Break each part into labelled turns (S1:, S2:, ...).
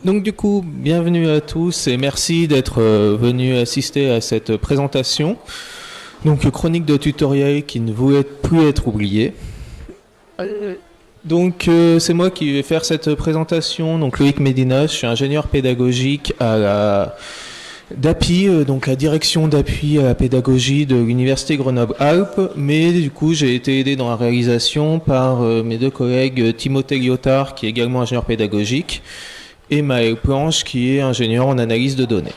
S1: Donc du coup, bienvenue à tous et merci d'être venus assister à cette présentation. Donc chronique de tutoriel qui ne voulait plus être oubliée. Donc c'est moi qui vais faire cette présentation. Donc Loïc Médina, je suis ingénieur pédagogique à la DAPI, donc la direction d'appui à la pédagogie de l'Université Grenoble-Alpes, mais du coup j'ai été aidé dans la réalisation par mes deux collègues Timothée Lyotard, qui est également ingénieur pédagogique, et Maël Planche, qui est ingénieur en analyse de données.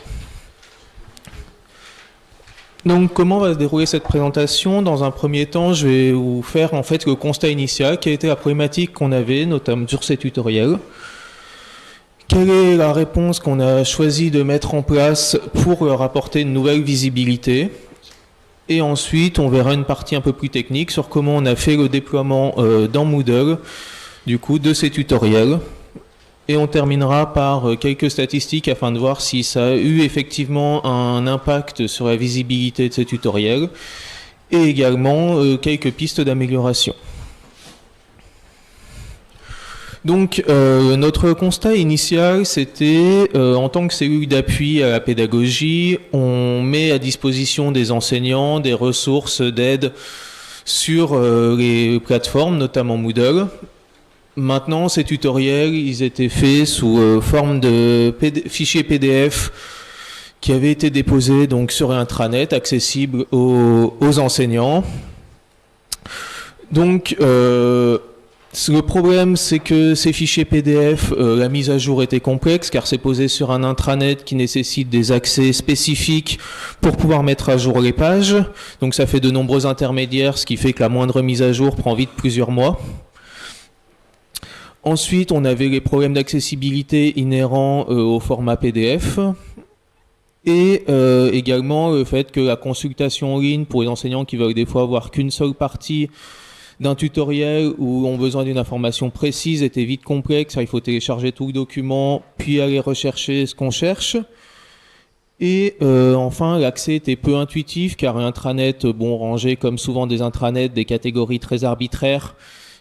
S1: Donc comment va se dérouler cette présentation? Dans un premier temps, je vais vous faire en fait le constat initial, quelle était la problématique qu'on avait, notamment sur ces tutoriels. Quelle est la réponse qu'on a choisi de mettre en place pour leur apporter une nouvelle visibilité? Et ensuite, on verra une partie un peu plus technique sur comment on a fait le déploiement dans Moodle, du coup, de ces tutoriels. Et on terminera par quelques statistiques afin de voir si ça a eu effectivement un impact sur la visibilité de ces tutoriels et également quelques pistes d'amélioration. Donc notre constat initial, c'était en tant que cellule d'appui à la pédagogie, on met à disposition des enseignants des ressources d'aide sur les plateformes, notamment Moodle. Maintenant, ces tutoriels, ils étaient faits sous forme de fichiers PDF qui avaient été déposés donc sur intranet, accessibles aux enseignants. Donc, le problème, c'est que ces fichiers PDF, la mise à jour était complexe car c'est posé sur un intranet qui nécessite des accès spécifiques pour pouvoir mettre à jour les pages. Donc, ça fait de nombreux intermédiaires, ce qui fait que la moindre mise à jour prend vite plusieurs mois. Ensuite, on avait les problèmes d'accessibilité inhérents au format PDF et également le fait que la consultation en ligne pour les enseignants qui veulent des fois avoir qu'une seule partie d'un tutoriel ou ont besoin d'une information précise était vite complexe. Il faut télécharger tout le document, puis aller rechercher ce qu'on cherche. Et enfin, l'accès était peu intuitif car l'intranet, rangeait comme souvent des intranets, des catégories très arbitraires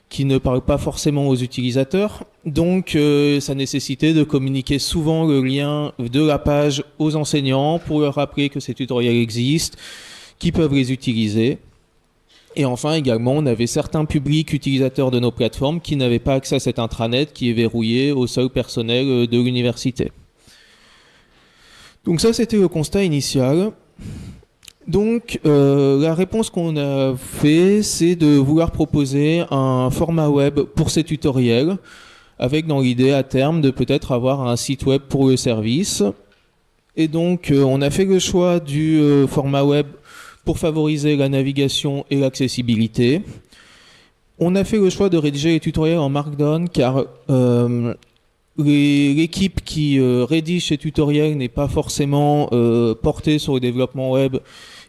S1: qui ne parlent pas forcément aux utilisateurs. Donc ça nécessitait de communiquer souvent le lien de la page aux enseignants pour leur rappeler que ces tutoriels existent, qu'ils peuvent les utiliser. Et enfin également, on avait certains publics utilisateurs de nos plateformes qui n'avaient pas accès à cet intranet qui est verrouillé au seul personnel de l'université. Donc ça, c'était le constat initial. Donc la réponse qu'on a fait, c'est de vouloir proposer un format web pour ces tutoriels, avec dans l'idée à terme de peut-être avoir un site web pour le service. Et donc on a fait le choix du format web pour favoriser la navigation et l'accessibilité. On a fait le choix de rédiger les tutoriels en Markdown car l'équipe qui rédige ces tutoriels n'est pas forcément portée sur le développement web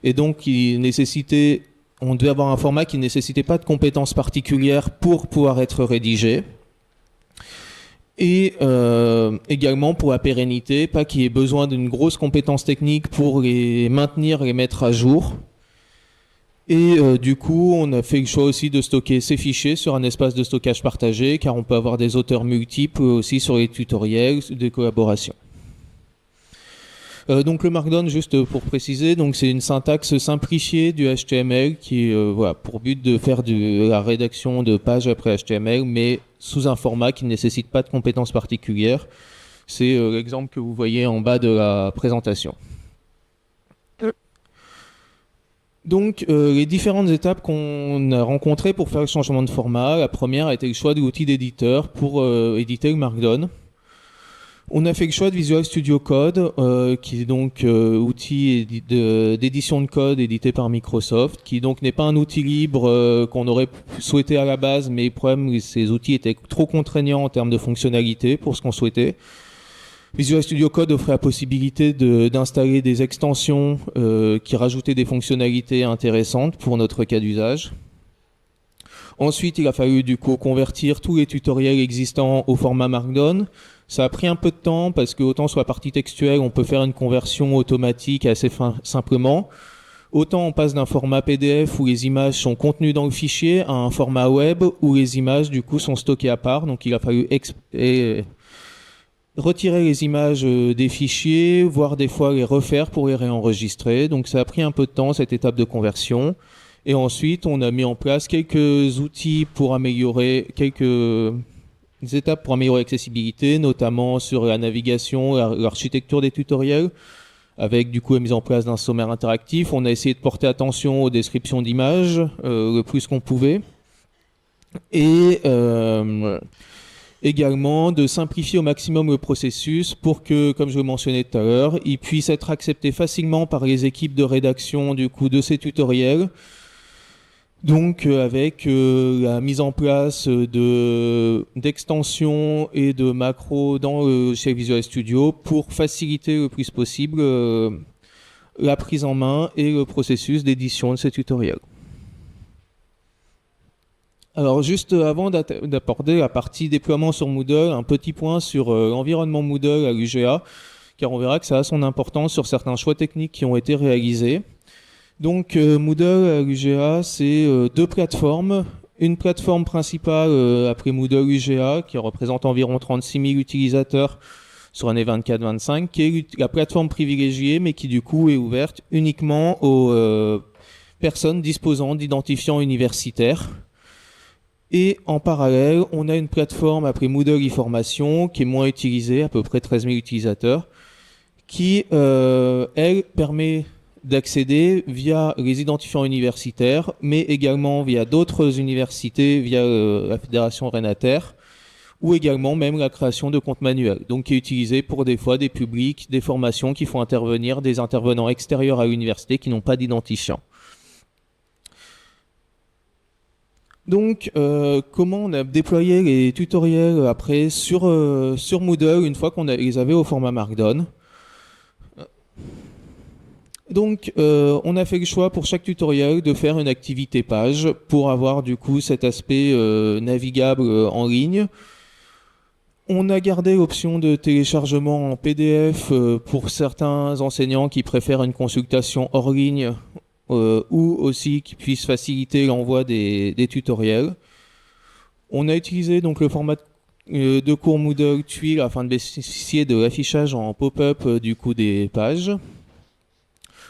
S1: et donc on devait avoir un format qui ne nécessitait pas de compétences particulières pour pouvoir être rédigé. Et également pour la pérennité, pas qu'il y ait besoin d'une grosse compétence technique pour les maintenir, les mettre à jour. Et du coup, on a fait le choix aussi de stocker ces fichiers sur un espace de stockage partagé, car on peut avoir des auteurs multiples aussi sur les tutoriels, des collaborations. Donc le Markdown, juste pour préciser, donc c'est une syntaxe simplifiée du HTML qui pour but de faire de la rédaction de pages après HTML, mais sous un format qui ne nécessite pas de compétences particulières. C'est l'exemple que vous voyez en bas de la présentation. Donc les différentes étapes qu'on a rencontrées pour faire le changement de format, la première a été le choix de l'outil d'éditeur pour éditer le Markdown. On a fait le choix de Visual Studio Code, qui est donc outil d'édition de code édité par Microsoft, qui donc n'est pas un outil libre qu'on aurait souhaité à la base, mais le problème, ces outils étaient trop contraignants en termes de fonctionnalité pour ce qu'on souhaitait. Visual Studio Code offrait la possibilité d'installer des extensions qui rajoutaient des fonctionnalités intéressantes pour notre cas d'usage. Ensuite, il a fallu du coup convertir tous les tutoriels existants au format Markdown. Ça a pris un peu de temps parce que autant sur la partie textuelle, on peut faire une conversion automatique assez simplement. Autant on passe d'un format PDF où les images sont contenues dans le fichier à un format web où les images du coup sont stockées à part. Donc il a fallu retirer les images des fichiers, voire des fois les refaire pour les réenregistrer. Donc ça a pris un peu de temps, cette étape de conversion. Et ensuite, on a mis en place quelques outils pour améliorer, quelques étapes pour améliorer l'accessibilité, notamment sur la navigation, l'architecture des tutoriels, avec du coup la mise en place d'un sommaire interactif. On a essayé de porter attention aux descriptions d'images le plus qu'on pouvait. Et également de simplifier au maximum le processus pour que, comme je le mentionnais tout à l'heure, il puisse être accepté facilement par les équipes de rédaction du coup de ces tutoriels. Donc avec la mise en place d'extensions et de macros chez Visual Studio pour faciliter le plus possible la prise en main et le processus d'édition de ces tutoriels. Alors juste avant d'aborder la partie déploiement sur Moodle, un petit point sur l'environnement Moodle à l'UGA, car on verra que ça a son importance sur certains choix techniques qui ont été réalisés. Donc Moodle à l'UGA, c'est deux plateformes. Une plateforme principale après Moodle UGA, qui représente environ 36 000 utilisateurs sur l'année 24-25, qui est la plateforme privilégiée, mais qui du coup est ouverte uniquement aux personnes disposant d'identifiants universitaires. Et en parallèle, on a une plateforme appelée Moodle e-formation qui est moins utilisée, à peu près 13 000 utilisateurs, qui, elle, permet d'accéder via les identifiants universitaires, mais également via d'autres universités, via la Fédération Renater, ou également même la création de comptes manuels, donc qui est utilisée pour des fois des publics, des formations qui font intervenir des intervenants extérieurs à l'université qui n'ont pas d'identifiant. Donc, comment on a déployé les tutoriels après sur Moodle une fois qu'on les avait au format Markdown. Donc, on a fait le choix pour chaque tutoriel de faire une activité page pour avoir du coup cet aspect navigable en ligne. On a gardé l'option de téléchargement en PDF pour certains enseignants qui préfèrent une consultation hors ligne ou aussi qui puisse faciliter l'envoi des tutoriels. On a utilisé donc le format de cours Moodle Tuile afin de bénéficier de l'affichage en pop-up du coup des pages.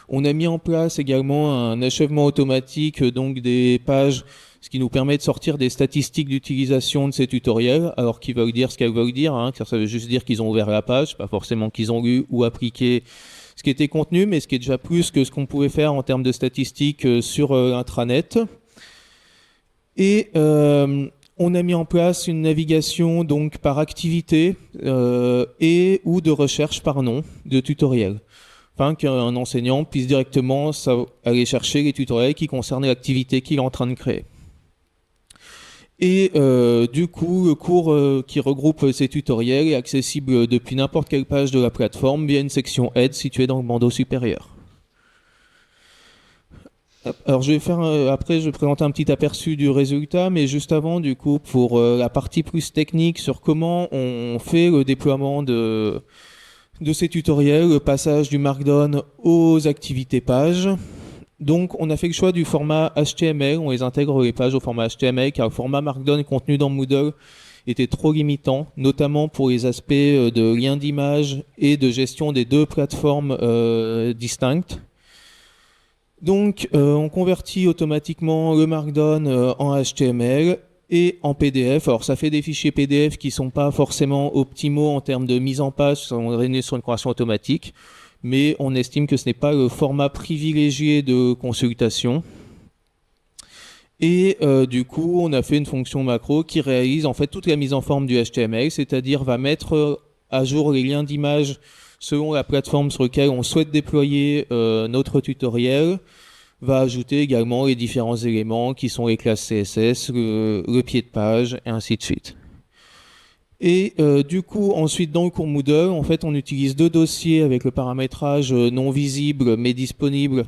S1: On a mis en place également un achèvement automatique donc des pages, ce qui nous permet de sortir des statistiques d'utilisation de ces tutoriels, alors qu'ils veulent dire ce qu'elles veulent dire, car ça veut juste dire qu'ils ont ouvert la page, pas forcément qu'ils ont lu ou appliqué ce qui était contenu, mais ce qui est déjà plus que ce qu'on pouvait faire en termes de statistiques sur l'intranet. Et on a mis en place une navigation donc par activité et ou de recherche par nom de tutoriel, afin qu'un enseignant puisse directement aller chercher les tutoriels qui concernent l'activité qu'il est en train de créer. Et du coup, le cours qui regroupe ces tutoriels est accessible depuis n'importe quelle page de la plateforme via une section aide située dans le bandeau supérieur. Alors je vais faire après je vais présenter un petit aperçu du résultat, mais juste avant du coup pour la partie plus technique sur comment on fait le déploiement de ces tutoriels, le passage du Markdown aux activités pages. Donc on a fait le choix du format HTML, on les intègre les pages au format HTML car le format Markdown contenu dans Moodle était trop limitant, notamment pour les aspects de liens d'image et de gestion des deux plateformes distinctes. Donc on convertit automatiquement le Markdown en HTML et en PDF. Alors ça fait des fichiers PDF qui ne sont pas forcément optimaux en termes de mise en page, on est sur une conversion automatique, mais on estime que ce n'est pas le format privilégié de consultation. Et du coup, on a fait une fonction macro qui réalise en fait toute la mise en forme du HTML, c'est-à-dire va mettre à jour les liens d'image selon la plateforme sur laquelle on souhaite déployer notre tutoriel, va ajouter également les différents éléments qui sont les classes CSS, le pied de page, et ainsi de suite. Et du coup, ensuite, dans le cours Moodle, en fait, on utilise deux dossiers avec le paramétrage non visible mais disponible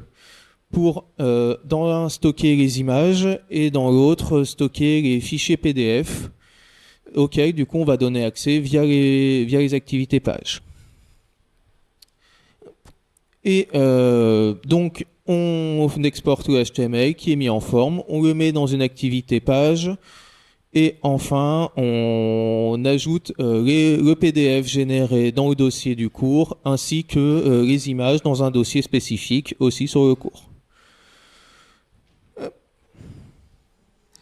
S1: pour, dans l'un, stocker les images et dans l'autre, stocker les fichiers PDF auxquels, du coup, on va donner accès via les activités pages. Et donc, on exporte le HTML qui est mis en forme, on le met dans une activité page Et enfin, on ajoute le PDF généré dans le dossier du cours, ainsi que les images dans un dossier spécifique aussi sur le cours.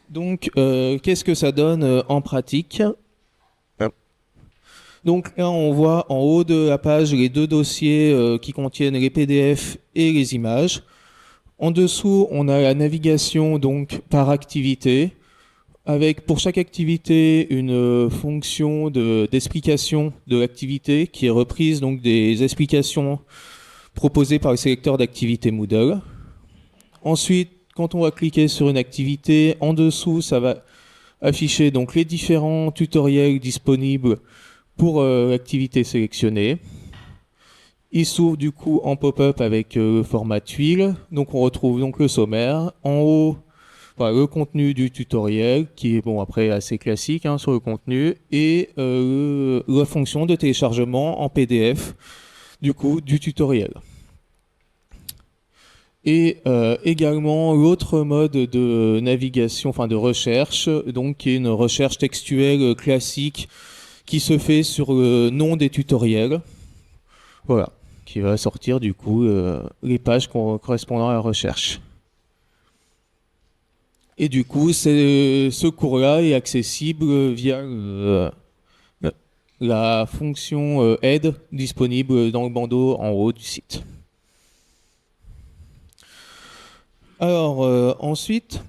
S1: Donc, qu'est-ce que ça donne en pratique ? Donc là, on voit en haut de la page les deux dossiers qui contiennent les PDF et les images. En dessous, on a la navigation donc par activité, avec pour chaque activité une fonction d'explication de l'activité qui est reprise donc des explications proposées par le sélecteur d'activité Moodle. Ensuite, quand on va cliquer sur une activité, en dessous, ça va afficher donc les différents tutoriels disponibles pour l'activité sélectionnée. Il s'ouvre du coup en pop-up avec le format tuile. Donc on retrouve donc le sommaire. En haut, voilà, le contenu du tutoriel, qui est bon après assez classique sur le contenu, et la fonction de téléchargement en PDF du coup du tutoriel. Et également l'autre mode de navigation, enfin de recherche, donc qui est une recherche textuelle classique qui se fait sur le nom des tutoriels. Voilà, qui va sortir du coup les pages correspondant à la recherche. Et du coup, ce cours-là est accessible via la fonction aide disponible dans le bandeau en haut du site. Alors ensuite,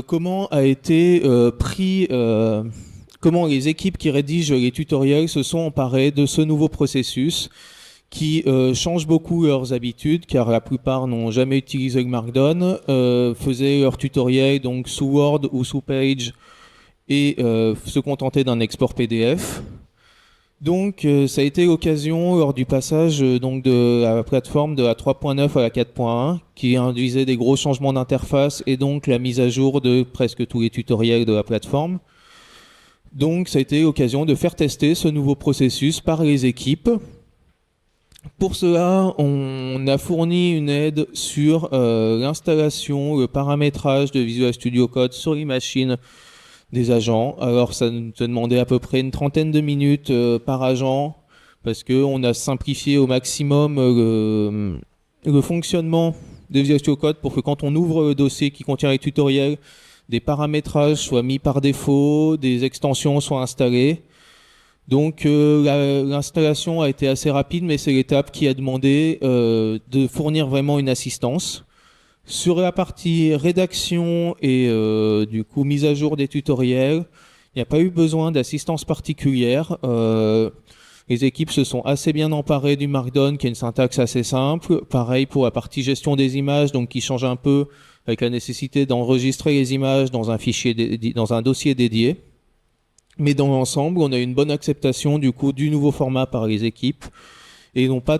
S1: comment a été comment les équipes qui rédigent les tutoriels se sont emparées de ce nouveau processus qui change beaucoup leurs habitudes, car la plupart n'ont jamais utilisé le Markdown, faisaient leurs tutoriels donc sous Word ou sous Page et se contentaient d'un export PDF. Donc ça a été l'occasion lors du passage donc de la plateforme de la 3.9 à la 4.1 qui induisait des gros changements d'interface et donc la mise à jour de presque tous les tutoriels de la plateforme. Donc ça a été l'occasion de faire tester ce nouveau processus par les équipes. Pour cela, on a fourni une aide sur l'installation, le paramétrage de Visual Studio Code sur les machines des agents. Alors ça nous a demandé à peu près une trentaine de minutes par agent parce qu'on a simplifié au maximum le fonctionnement de Visual Studio Code pour que quand on ouvre le dossier qui contient les tutoriels, des paramétrages soient mis par défaut, des extensions soient installées. Donc l'installation a été assez rapide, mais c'est l'étape qui a demandé de fournir vraiment une assistance. Sur la partie rédaction et du coup mise à jour des tutoriels, il n'y a pas eu besoin d'assistance particulière. Les équipes se sont assez bien emparées du Markdown, qui est une syntaxe assez simple. Pareil pour la partie gestion des images, donc qui change un peu avec la nécessité d'enregistrer les images dans un fichier, dans un dossier dédié. Mais dans l'ensemble, on a eu une bonne acceptation du coup du nouveau format par les équipes. Et ils n'ont pas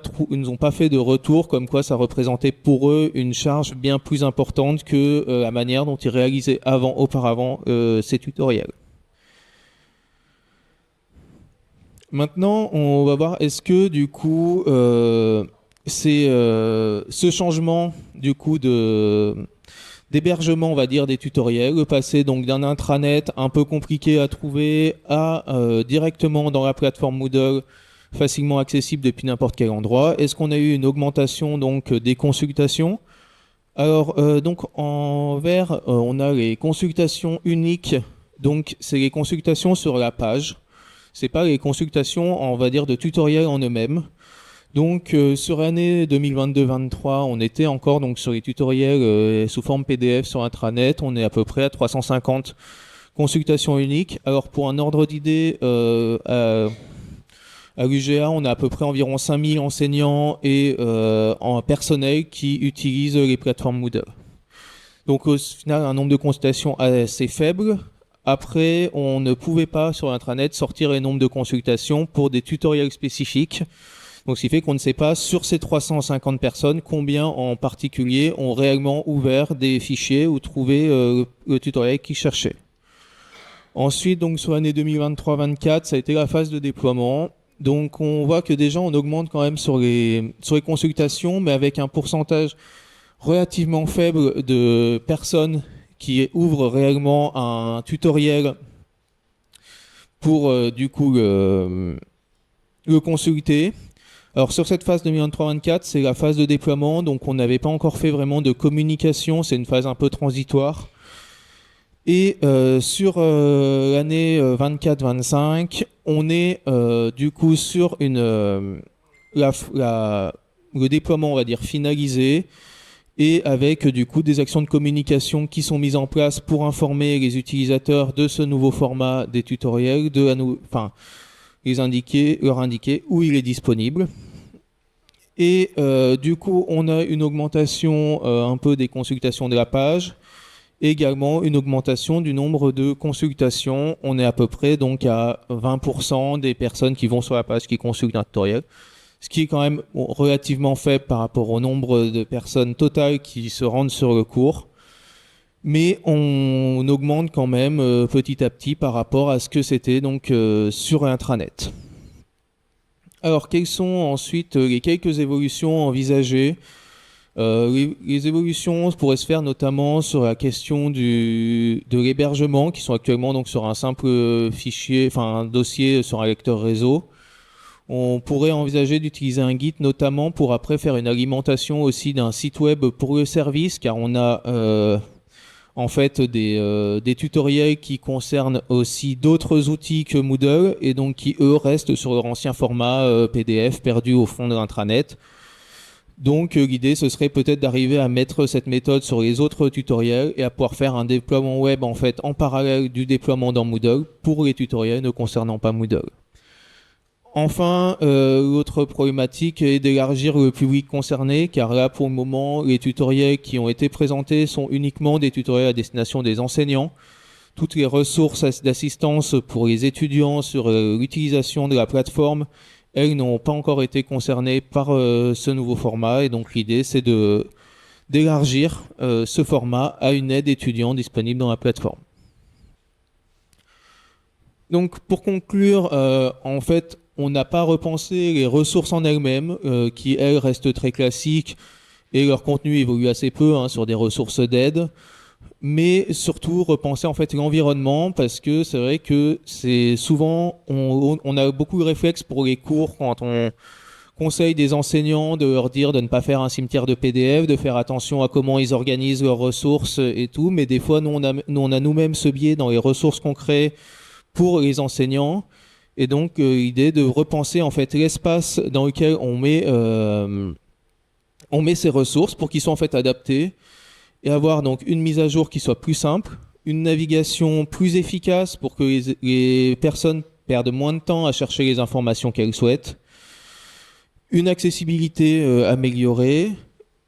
S1: fait de retour comme quoi ça représentait pour eux une charge bien plus importante que la manière dont ils réalisaient auparavant ces tutoriels. Maintenant, on va voir est-ce que du coup ce changement du coup d'hébergement, on va dire, des tutoriels, le passer donc d'un intranet un peu compliqué à trouver à directement dans la plateforme Moodle facilement accessible depuis n'importe quel endroit. Est-ce qu'on a eu une augmentation donc des consultations ? Alors donc en vert, on a les consultations uniques. Donc c'est les consultations sur la page. C'est pas les consultations, on va dire, de tutoriels en eux-mêmes. Donc sur l'année 2022-23, on était encore donc sur les tutoriels sous forme PDF sur intranet. On est à peu près à 350 consultations uniques. Alors pour un ordre d'idée, à l'UGA, on a à peu près environ 5000 enseignants et en personnel qui utilisent les plateformes Moodle. Donc au final, un nombre de consultations assez faible. Après, on ne pouvait pas sur l'intranet sortir les nombres de consultations pour des tutoriels spécifiques. Donc ce qui fait qu'on ne sait pas sur ces 350 personnes combien en particulier ont réellement ouvert des fichiers ou trouvé le tutoriel qu'ils cherchaient. Ensuite, donc sur l'année 2023-24, ça a été la phase de déploiement. Donc on voit que déjà on augmente quand même sur les consultations, mais avec un pourcentage relativement faible de personnes qui ouvrent réellement un tutoriel pour du coup le consulter. Alors sur cette phase 2023-24, c'est la phase de déploiement, donc on n'avait pas encore fait vraiment de communication, c'est une phase un peu transitoire. Et sur l'année 24-25, on est du coup sur le déploiement, on va dire, finalisé, et avec du coup des actions de communication qui sont mises en place pour informer les utilisateurs de ce nouveau format des tutoriels, leur indiquer où il est disponible. Et du coup, on a une augmentation un peu des consultations de la page, et également une augmentation du nombre de consultations. On est à peu près donc à 20% des personnes qui vont sur la page qui consultent un tutoriel, ce qui est quand même relativement faible par rapport au nombre de personnes totales qui se rendent sur le cours. Mais on augmente quand même petit à petit par rapport à ce que c'était donc sur l'intranet. Alors, quelles sont ensuite les quelques évolutions envisagées ? Les évolutions pourraient se faire notamment sur la question de l'hébergement, qui sont actuellement donc sur un simple fichier, enfin un dossier sur un lecteur réseau. On pourrait envisager d'utiliser un Git notamment pour après faire une alimentation aussi d'un site web pour le service, car on a en fait des tutoriels qui concernent aussi d'autres outils que Moodle et donc qui eux restent sur leur ancien format PDF perdu au fond de l'intranet. Donc l'idée ce serait peut-être d'arriver à mettre cette méthode sur les autres tutoriels et à pouvoir faire un déploiement web en fait en parallèle du déploiement dans Moodle pour les tutoriels ne concernant pas Moodle. Enfin, l'autre problématique est d'élargir le public concerné, car là, pour le moment, les tutoriels qui ont été présentés sont uniquement des tutoriels à destination des enseignants. Toutes les ressources d'assistance pour les étudiants sur l'utilisation de la plateforme, elles n'ont pas encore été concernées par ce nouveau format, et donc l'idée, c'est d'élargir ce format à une aide étudiant disponible dans la plateforme. Donc, pour conclure, en fait, on n'a pas repensé les ressources en elles-mêmes, qui, elles, restent très classiques, et leur contenu évolue assez peu sur des ressources d'aide, mais surtout repenser en fait l'environnement, parce que c'est vrai que c'est souvent, on a beaucoup de réflexes pour les cours, quand on conseille des enseignants de leur dire de ne pas faire un cimetière de PDF, de faire attention à comment ils organisent leurs ressources et tout, mais des fois, nous on a nous-mêmes ce biais dans les ressources qu'on crée pour les enseignants. Et donc, l'idée de repenser en fait l'espace dans lequel on met ces ressources pour qu'ils soient en fait adaptés et avoir donc une mise à jour qui soit plus simple, une navigation plus efficace pour que les personnes perdent moins de temps à chercher les informations qu'elles souhaitent, une accessibilité améliorée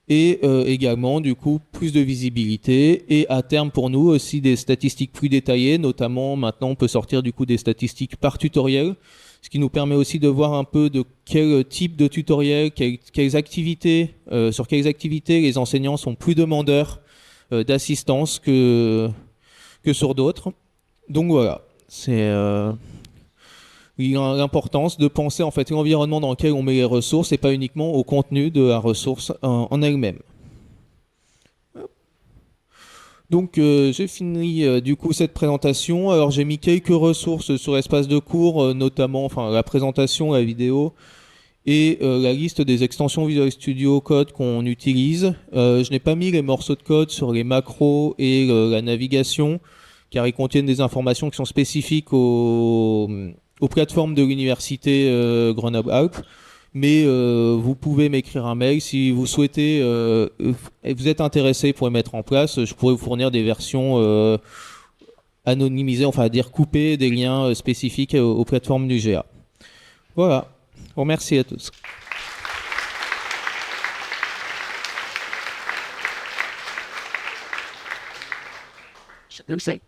S1: et également du coup plus de visibilité et à terme pour nous aussi des statistiques plus détaillées, notamment maintenant on peut sortir du coup des statistiques par tutoriel, ce qui nous permet aussi de voir un peu de quel type de tutoriel, quelles activités, sur quelles activités les enseignants sont plus demandeurs d'assistance que sur d'autres. Donc voilà, c'est l'importance de penser en fait l'environnement dans lequel on met les ressources et pas uniquement au contenu de la ressource en elle-même. Donc j'ai fini du coup cette présentation. Alors j'ai mis quelques ressources sur l'espace de cours, notamment la présentation, la vidéo et la liste des extensions Visual Studio Code qu'on utilise. Je n'ai pas mis les morceaux de code sur les macros et la navigation, car ils contiennent des informations qui sont spécifiques aux plateformes de l'université Grenoble-Alpes. Mais vous pouvez m'écrire un mail si vous souhaitez, vous êtes intéressé pour les mettre en place. Je pourrais vous fournir des versions anonymisées, enfin à dire coupées, des liens spécifiques aux plateformes du GA. Voilà. Merci à tous.
S2: Je sais.